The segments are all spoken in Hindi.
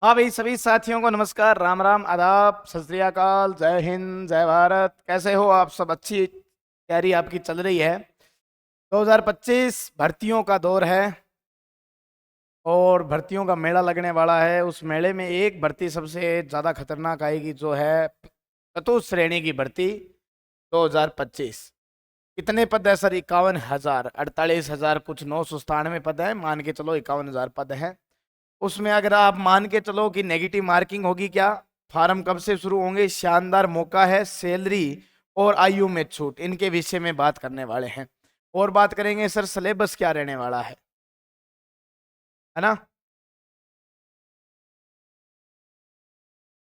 हाँ भाई, सभी साथियों को नमस्कार, राम राम, आदाब, सत श्री अकाल, जय हिंद, जय भारत। कैसे हो आप सब? अच्छी तैयारी आपकी चल रही है। 2025 भर्तियों का दौर है और भर्तियों का मेला लगने वाला है। उस मेले में एक भर्ती सबसे ज़्यादा खतरनाक आएगी, जो है चतुर्थ श्रेणी की भर्ती 2025। कितने पद है सर? 51,000, 48,000, कुछ 997 पद है, मान के चलो 51,000 पद हैं। उसमें अगर आप मान के चलो कि नेगेटिव मार्किंग होगी क्या, फार्म कब से शुरू होंगे, शानदार मौका है, सैलरी और आयु में छूट, इनके विषय में बात करने वाले हैं। और बात करेंगे सर सिलेबस क्या रहने वाला है ना।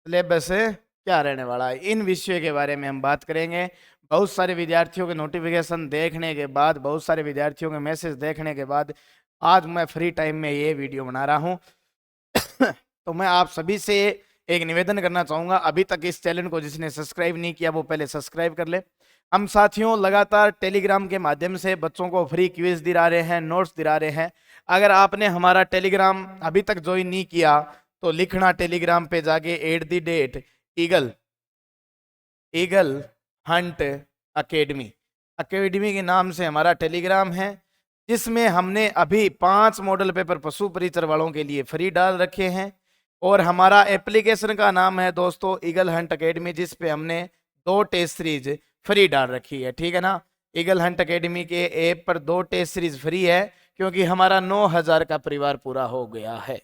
सिलेबस क्या रहने वाला है, इन विषयों के बारे में हम बात करेंगे। बहुत सारे विद्यार्थियों के नोटिफिकेशन देखने के बाद, बहुत सारे विद्यार्थियों के मैसेज देखने के बाद आज मैं फ्री टाइम में ये वीडियो बना रहा हूँ। तो मैं आप सभी से एक निवेदन करना चाहूंगा, अभी तक इस चैनल को जिसने सब्सक्राइब नहीं किया वो पहले सब्सक्राइब कर ले। हम साथियों लगातार टेलीग्राम के माध्यम से बच्चों को फ्री क्विज दिला रहे हैं, नोट्स दिला रहे हैं। अगर आपने हमारा टेलीग्राम अभी तक ज्वाइन नहीं किया तो लिखना टेलीग्राम पे जाके @eagle eagle Hunt academy academy के नाम से हमारा टेलीग्राम है, जिसमें हमने अभी 5 मॉडल पेपर पशु परिचर वालों के लिए फ्री डाल रखे हैं। और हमारा एप्लीकेशन का नाम है दोस्तों ईगल हंट अकेडमी, जिस पे हमने 2 टेस्ट सीरीज फ्री डाल रखी है, ठीक है ना। ईगल हंट अकेडमी के ऐप पर 2 टेस्ट सीरीज फ्री है, क्योंकि हमारा 9,000 का परिवार पूरा हो गया है।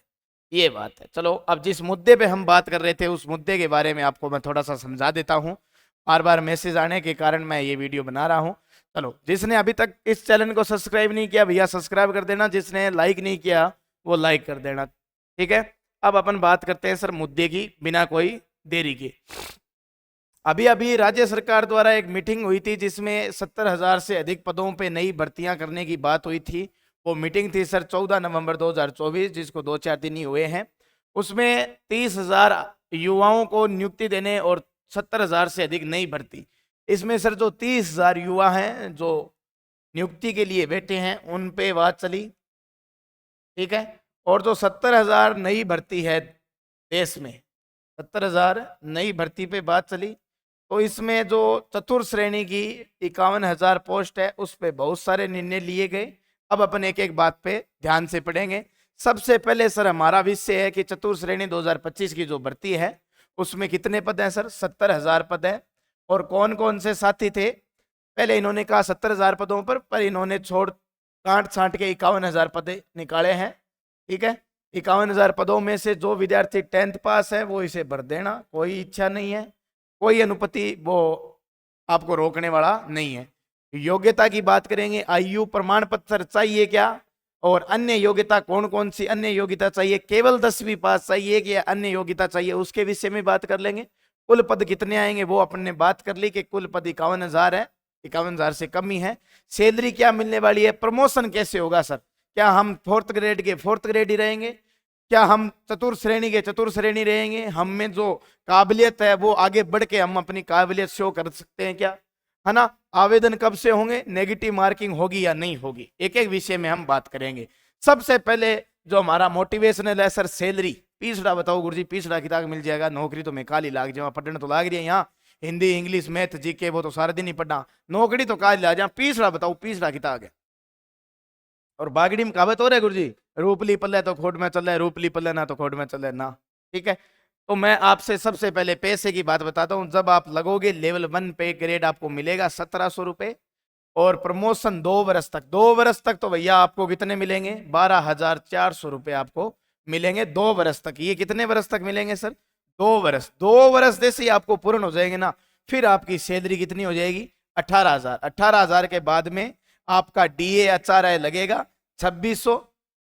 ये बात है। चलो अब जिस मुद्दे पे हम बात कर रहे थे उस मुद्दे के बारे में आपको मैं थोड़ा सा समझा देता हूँ। बार बार मैसेज आने के कारण मैं ये वीडियो बना रहा हूँ। चलो, जिसने अभी तक इस चैनल को सब्सक्राइब नहीं किया भैया सब्सक्राइब कर देना, जिसने लाइक नहीं किया वो लाइक कर देना, ठीक है। अब अपन बात करते हैं सर मुद्दे की, बिना कोई देरी के। अभी अभी राज्य सरकार द्वारा एक मीटिंग हुई थी, जिसमें 70,000 से अधिक पदों पे नई भर्तियां करने की बात हुई थी। वो मीटिंग थी सर 14 नवंबर 2024, जिसको 2-4 दिन ही हुए हैं। उसमें 30,000 युवाओं को नियुक्ति देने और 70,000 से अधिक नई भर्ती। इसमें सर जो 30,000 युवा हैं जो नियुक्ति के लिए बैठे हैं उन पे बात चली, ठीक है। और जो 70,000 नई भर्ती है देश में, 70,000 नई भर्ती पे बात चली, तो इसमें जो चतुर्थ श्रेणी की 51,000 पोस्ट है उस पे बहुत सारे निर्णय लिए गए। अब अपन एक एक बात पे ध्यान से पढ़ेंगे। सबसे पहले सर हमारा विषय है कि चतुर्थ श्रेणी 2025 की जो भर्ती है उसमें कितने पद हैं सर? 70,000 पद है। और कौन कौन से साथी थे? पहले इन्होंने कहा 70,000 पदों पर इन्होंने छोड़ काट छांट के 51,000 पद निकाले हैं, ठीक है। 51,000 पदों में से जो विद्यार्थी 10th पास है वो इसे भर देना, कोई इच्छा नहीं है, कोई अनुपति वो आपको रोकने वाला नहीं है। योग्यता की बात करेंगे, आयु प्रमाण पत्र चाहिए क्या, और अन्य योग्यता कौन कौन सी अन्य योग्यता चाहिए, केवल 10वीं पास चाहिए कि अन्य योग्यता चाहिए, उसके विषय में बात कर लेंगे। कुल पद कितने आएंगे वो अपन ने बात कर ली कि कुल पद 51,000 है, 51,000 से कम ही है। सैलरी क्या मिलने वाली है, प्रमोशन कैसे होगा सर? क्या हम 4th ग्रेड के 4th ग्रेड ही रहेंगे? क्या हम चतुर्थ श्रेणी के चतुर्थ श्रेणी रहेंगे? हम में जो काबिलियत है वो आगे बढ़ के हम अपनी काबिलियत शो कर सकते हैं क्या, है ना। आवेदन कब से होंगे, नेगेटिव मार्किंग होगी या नहीं होगी, एक एक विषय में हम बात करेंगे। सबसे पहले जो हमारा मोटिवेशनल है सर, सैलरी। पिछड़ा बताओ गुरुजी, पिछड़ा किताब मिल जाएगा, नौकरी तो मैं काली लाग जाऊँ, पढ़ने तो लाग रही है यहाँ, हिंदी इंग्लिश मैथ जीके वो तो सारा दिन ही पढ़ना, नौकरी तो काली ला जा, पिछड़ा बताओ, पिछड़ा किताब है। और बागड़ी में कहावत हो रहा है गुरुजी, रूपली पल्ले तो खोट में चल रहा है, रूपली पल्ले ना तो खोट में चल रहा है ना, ठीक है। तो मैं आपसे सबसे पहले पैसे की बात बताता हूं। जब आप लगोगे लेवल 1 पे ग्रेड आपको मिलेगा 1,700 रुपए, और प्रमोशन 2 वर्ष तक, 2 वर्ष तक तो भैया आपको कितने मिलेंगे, 12,400 रुपए आपको मिलेंगे 2 वर्ष तक। ये कितने वर्ष तक मिलेंगे सर? 2 वर्ष। 2 वर्ष जैसे ही आपको पूर्ण हो जाएंगे ना, फिर आपकी सैलरी कितनी हो जाएगी? 18,000। 18,000 के बाद में आपका डीए एचआरआई लगेगा 2,600,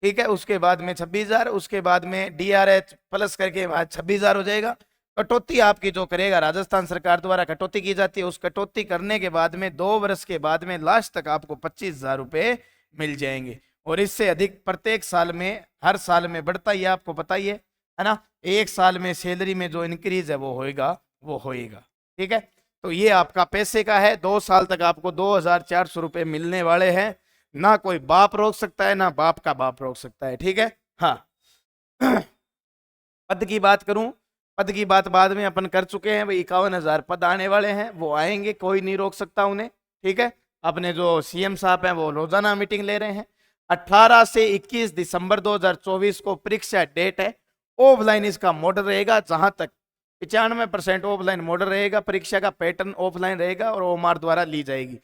ठीक है। उसके बाद में 26,000, उसके बाद में डीआरएच प्लस करके 26,000 हो जाएगा। कटौती आपकी जो करेगा राजस्थान सरकार द्वारा कटौती की जाती है, उस कटौती करने के बाद में 2 वर्ष के बाद में लास्ट तक आपको 25,000 रुपए मिल जाएंगे। और इससे अधिक प्रत्येक साल में, हर साल में बढ़ता ही है, आपको पता ही है ना। एक साल में सैलरी में जो इंक्रीज है वो होएगा, वो होएगा, ठीक है। तो ये आपका पैसे का है। 2 साल तक आपको 2,400 रुपए मिलने वाले हैं। ना कोई बाप रोक सकता है, ना बाप का बाप रोक सकता है, ठीक है। हाँ पद की बात करूं, पद की बात बाद में अपन कर चुके हैं भाई। 51,000 पद आने वाले हैं, वो आएंगे, कोई नहीं रोक सकता उन्हें, ठीक है। अपने जो सीएम साहब हैं वो रोजाना मीटिंग ले रहे हैं। 18 से 21 दिसंबर 2024 को परीक्षा डेट है। ऑफलाइन इसका मॉडल रहेगा, जहां तक 95% ऑफलाइन मॉडल रहेगा। परीक्षा का पैटर्न ऑफलाइन रहेगा और ओमार द्वारा ली जाएगी।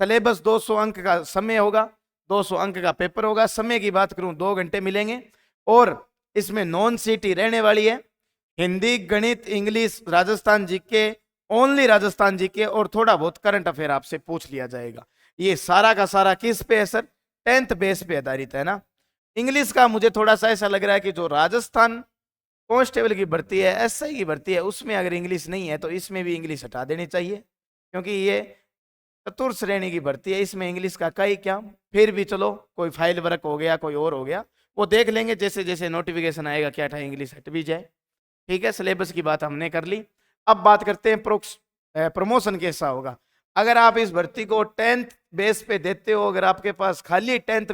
सिलेबस 200 अंक का समय होगा, 200 अंक का पेपर होगा। समय की बात करूं 2 घंटे मिलेंगे और इसमें नॉन सीटी रहने वाली है। हिंदी, गणित, English, Rajasthan GK, only Rajasthan GK और थोड़ा बहुत करंट अफेयर आपसे पूछ लिया जाएगा। ये सारा का सारा किस पे है सर? 10th बेस पे आधारित है ना। इंग्लिश का मुझे थोड़ा सा ऐसा लग रहा है कि जो राजस्थान कांस्टेबल की भर्ती है, एसआई की भर्ती है, उसमें अगर इंग्लिश नहीं है तो इसमें भी इंग्लिश हटा देनी चाहिए, क्योंकि ये चतुर्थ श्रेणी की भर्ती है, इसमें इंग्लिश का कई क्या। फिर भी चलो, कोई फाइल वर्क हो गया, कोई और हो गया, वो देख लेंगे जैसे जैसे नोटिफिकेशन आएगा, क्या था इंग्लिश हट भी जाए, ठीक है। सिलेबस की बात हमने कर ली। अब बात करते हैं प्रमोशन कैसा होगा। अगर आप इस भर्ती को 10th बेस पे देते हो, अगर आपके पास खाली 10th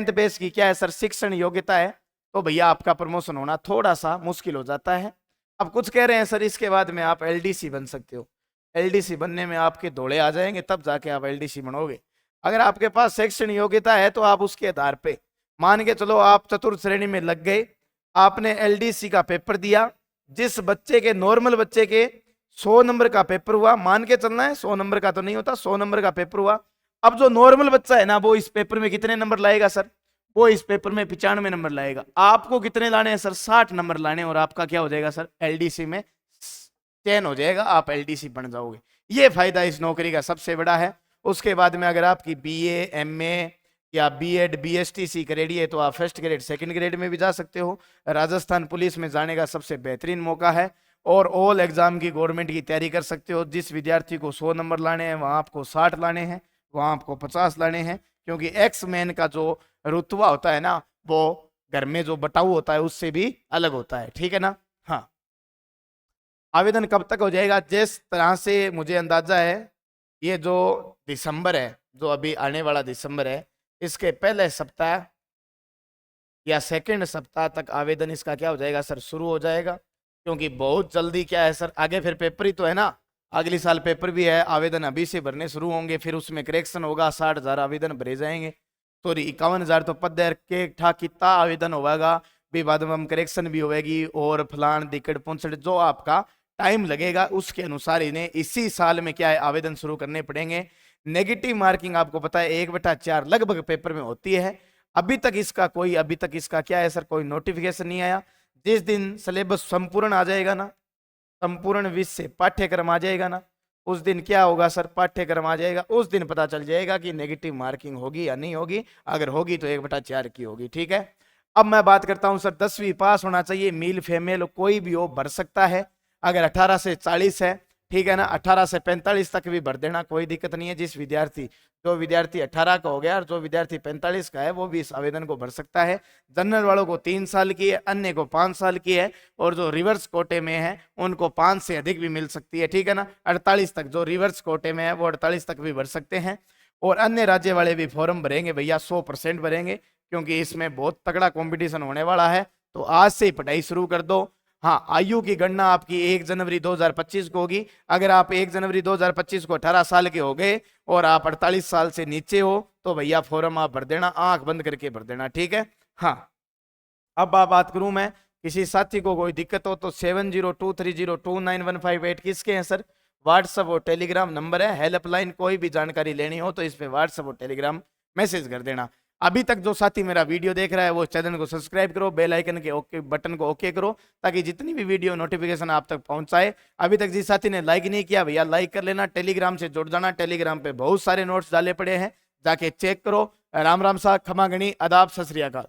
बेस की क्या है सर, शिक्षण योग्यता है, तो भैया आपका प्रमोशन होना थोड़ा सा मुश्किल हो जाता है। अब कुछ कह रहे हैं सर इसके बाद में आप एलडीसी बन सकते हो। एलडीसी बनने में आपके दौड़े आ जाएंगे, तब जाके आप एलडीसी बनोगे। अगर आपके पास शैक्षणिक योग्यता है तो आप उसके आधार पे मान के चलो, आप चतुर्थ श्रेणी में लग गए, आपने एलडीसी का पेपर दिया। जिस बच्चे के, नॉर्मल बच्चे के 100 नंबर का पेपर हुआ, मान के चलना है 100 नंबर का तो नहीं होता, 100 नंबर का पेपर हुआ। अब जो नॉर्मल बच्चा है ना, वो इस पेपर में कितने नंबर लाएगा सर? वो इस पेपर में 95 नंबर लाएगा। आपको कितने लाने हैं सर? 60 नंबर लाने, और आपका क्या हो जाएगा सर? एलडीसी में चयन हो जाएगा, आप एलडीसी बन जाओगे। ये फायदा इस नौकरी का सबसे बड़ा है। उसके बाद में अगर आपकी बीए, एमए या बीएड, बीएसटीसी ग्रेड है तो आप फर्स्ट ग्रेड, सेकंड ग्रेड में भी जा सकते हो। राजस्थान पुलिस में जाने का सबसे बेहतरीन मौका है। और ऑल एग्जाम की गवर्नमेंट की तैयारी कर सकते हो। जिस विद्यार्थी को 100 नंबर लाने हैं, वहां आपको 60 लाने हैं, वहां आपको 50 लाने हैं, क्योंकि एक्स मैन का जो रुतबा होता है ना, वो घर में जो बटाऊ होता है उससे भी अलग होता है, ठीक है ना। हाँ, आवेदन कब तक हो जाएगा? जिस तरह से मुझे अंदाजा है, ये जो दिसंबर है, जो अभी आने वाला दिसंबर है, इसके पहले सप्ताह या सेकंड सप्ताह तक आवेदन इसका क्या हो जाएगा सर? शुरू हो जाएगा। क्योंकि बहुत जल्दी क्या है सर, आगे फिर पेपर ही तो है ना, अगली साल पेपर भी है। आवेदन अभी से भरने शुरू होंगे, फिर उसमें करेक्शन होगा, 60,000 आवेदन भरे जाएंगे। सॉरी, 51,000 तो पद के ठा कितना आवेदन होगा, भी बाद में करेक्शन भी होगी, और फलान दिक्कत पुंसठ जो आपका टाइम लगेगा उसके अनुसार इन्हें इसी साल में क्या है आवेदन शुरू करने पड़ेंगे। नेगेटिव मार्किंग आपको पता है 1/4 लगभग पेपर में होती है। अभी तक इसका क्या है सर, कोई नोटिफिकेशन नहीं आया। जिस दिन सिलेबस संपूर्ण आ जाएगा ना, संपूर्ण विषय पाठ्यक्रम आ जाएगा ना, उस दिन क्या होगा सर? पाठ्यक्रम आ जाएगा, उस दिन पता चल जाएगा कि नेगेटिव मार्किंग होगी या नहीं होगी। अगर होगी तो 1/4 की होगी, ठीक है। अब मैं बात करता हूं सर, 10वीं पास होना चाहिए, मेल फीमेल कोई भी हो भर सकता है। अगर 18 से 40 है, ठीक है ना, 18 से 45 तक भी भर देना, कोई दिक्कत नहीं है। जो विद्यार्थी 18 का हो गया और जो विद्यार्थी 45 का है, वो भी इस आवेदन को भर सकता है। जनरल वालों को 3 साल की है, अन्य को 5 साल की है, और जो रिवर्स कोटे में है उनको 5 से अधिक भी मिल सकती है, ठीक है ना। 48 तक जो रिवर्स कोटे में है वो 48 तक भी भर सकते हैं। और अन्य राज्य वाले भी फॉर्म भरेंगे भैया, 100% भरेंगे, क्योंकि इसमें बहुत तगड़ा कॉम्पिटिशन होने वाला है। तो आज से ही पढ़ाई शुरू कर दो। हाँ, आयु की गणना आपकी 1 जनवरी 2025 को होगी। अगर आप 1 जनवरी 2025 को 18 साल के हो गए और आप 48 साल से नीचे हो, तो भैया फॉर्म आप भर देना, आंख बंद करके भर देना, ठीक है। हाँ, अब बात करूं मैं, किसी साथी को कोई दिक्कत हो तो 7023029158 किसके हैं सर? व्हाट्सएप और टेलीग्राम नंबर है। हेल्पलाइन, कोई भी जानकारी लेनी हो तो इस पे व्हाट्सएप और टेलीग्राम मैसेज कर देना। अभी तक जो साथी मेरा वीडियो देख रहा है वो चैनल को सब्सक्राइब करो, बेल आइकन के ओके बटन को ओके करो, ताकि जितनी भी वीडियो नोटिफिकेशन आप तक पहुंचाए। अभी तक जिस साथी ने लाइक नहीं किया भैया लाइक कर लेना, टेलीग्राम से जुड़ जाना। टेलीग्राम पे बहुत सारे नोट्स डाले पड़े हैं, जाके चेक करो। राम राम सा, खमा गणी, आदाब, सत श्री अकाल।